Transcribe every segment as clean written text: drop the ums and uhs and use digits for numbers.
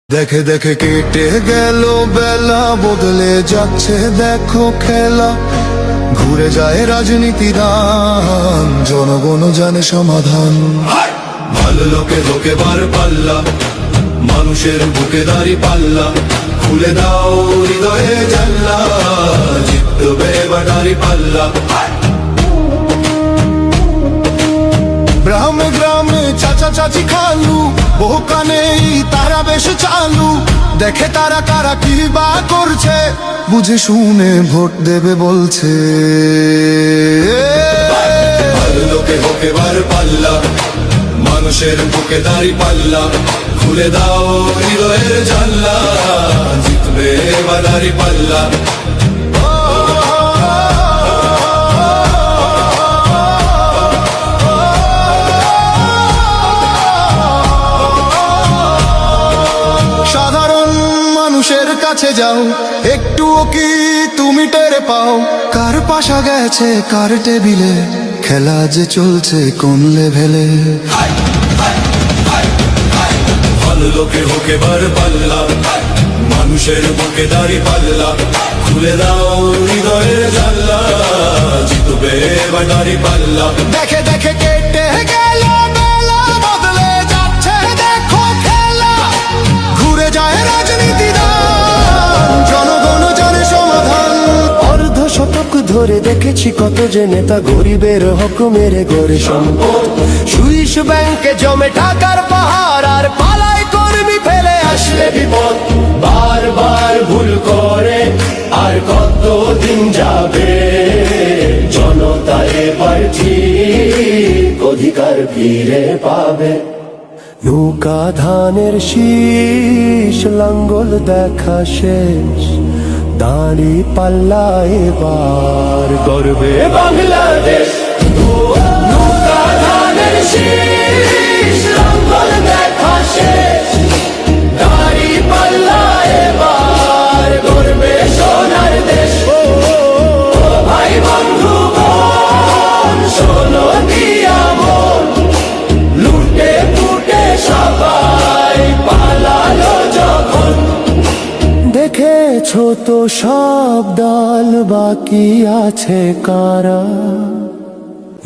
দেখে দেখে কেটে গেল বেলা, বদলে যাচ্ছে দেখো খেলা। ঘুরে যায় রাজনীতির রান, জনগণ জানে সমাধান। ভালো লোকে লোকে বার পাল্লা, মানুষের বুকে দাঁড়ি পাল্লা। খুলে দাও হৃদয়ে জানলা, জিতবে এবার দাঁড়ি পাল্লা। গ্রামে গ্রামে চাচা চাচি খালু, বহু কানেই তারা বেশ চালু। দেখে তারা কারা কি বা করছে, বুঝে শুনে ভোট দেবে বলছে। ভালো লোকে হোক এবার পাল্লা, মানুষের বুকে দাঁড়ি পাল্লা। খুলে দাও হৃদয়ের জানলা, জিতবে এবার দাঁড়ি পাল্লা। সাধারণ মানুষের কাছে যাও, একটুও কি তুমি টের পাও? কার পাশা গেছে কার টেবিলে, খেলা যে চলছে কোন লেভেলে। ভালো লোকে হোক এবার পাল্লা, মানুষের বুকে দাঁড়ি পাল্লা। খুলে দাও হৃদয়ের জানলা, জিতবে এবার দাঁড়ি পাল্লা। দেখে দেখে কেটে গেল বেলা, বদলে যাচ্ছে দেখো খেলা। ঘুরে যায় রাজনীতির রান, জনগণ জানে সমাধান। অর্ধ শতক ধরে দেখেছি কত যে নেতা গরিবের হক মেরে গড়ে সম্পদ। সুইস ব্যাংকে জমে টাকার পাহাড়, আর পালায় কর্মী ফেলে আসলে বিপদ। বারবার ভুল করে আর কতদিন যাবে, জনতা এবার ঠিক অধিকার ফিরে পাবে। নৌকা ধানের শীষ, লাঙ্গল দেখা শেষ, দাঁড়ি পাল্লা এবার গর্বে বাংলাদেশ। নৌকা ধানের শীষ, লাঙ্গল দেখা শেষ, দাঁড়ি পাল্লা এবার গর্বে সোনার দেশ। ও ভাই বন্ধু বোন, শোনো দিয়া মন, লুটে পুটে সবাই পালালো যখন। দেখেছো তো সব দল, বাকি আছে কারা?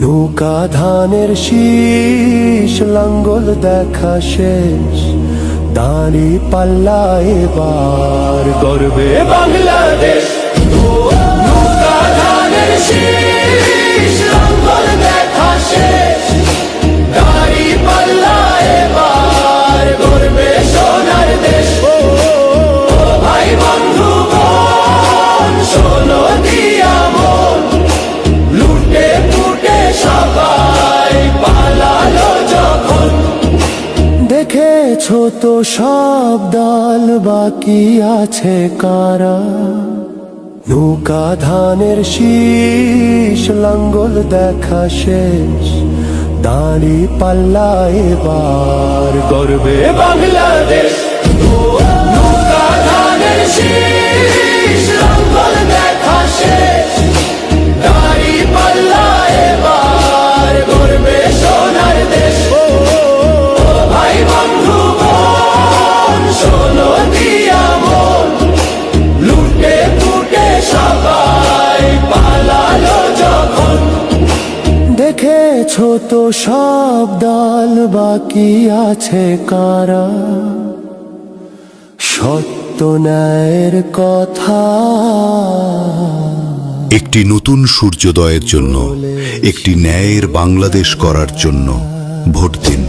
নৌকা ধানের শীষ, লাঙ্গল দেখা শেষ, দাঁড়ি পাল্লা এবার গর্বে বাংলাদেশ। নৌকা ধানের শীষ, লাঙ্গল দেখা শেষ, দাঁড়ি পাল্লা এবার গর্বে সোনার দেশ। ভাই বন্ধু বোন, শোনো দিয়া মন, লুটে পুটে সবাই পালালো যখন। দেখেছো তো সব দল, বাকি আছে কারা? নৌকা ধানের শীষ, লাঙ্গল দেখা শেষ, দাঁড়ি পাল্লা এবার গর্বে বাংলাদেশ। নৌকা ধানের শীষ, লাঙ্গল দেখা শেষ, দাঁড়ি পাল্লা এবার গর্বে সোনার দেশ। ভাই বন্ধু বোন, শোনো দিয়া মন, লুটে পুটে সবাই পালালো যখন। দেখেছো তো সব দল, বাকি আছে কারা? সত্য ন্যায়ের কথা। একটি নতুন সূর্যোদয়ের জন্য, একটি ন্যায়ের বাংলাদেশ করার জন্য ভোট দিন।